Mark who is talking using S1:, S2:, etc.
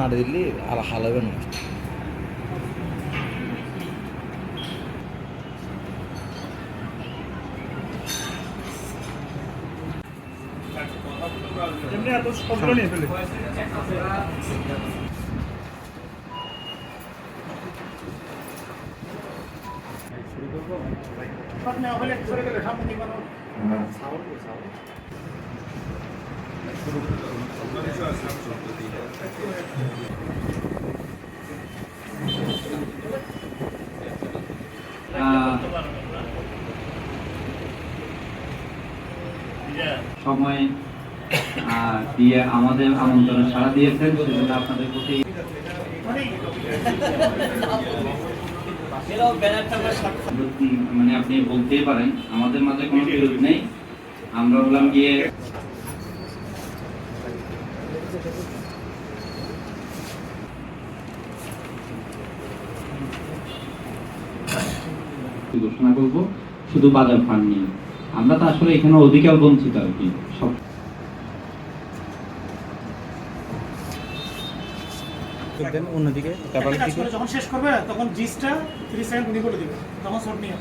S1: ಮಾಡಿ দিলি আর হালাবে না
S2: এমনি এত সবগুলো নিয়ে ফেলে আপনি ওখানে সরে গেলে সামনে কি কোনো সাউন্ড শুরু
S3: সময় দিয়ে আমাদের আমন্ত্রণ সাড়া দিয়েছেন সেজন্য আপনাদের প্রতি মানে আপনি বলতেই পারেন আমাদের মাঝে কোনো বিরোধ নেই আমরা হলাম গিয়ে ঘোষণা করব শুধু বাজার ফান্ড নিয়ে আমরা তো আসলে এখানে অধিকার বঞ্চিত আর কি সব
S1: অন্যদিকে
S2: যখন শেষ করবে তখন জিসটা 3 সেকেন্ড উনি বলে দিবে তখন শর্ট নিয়ে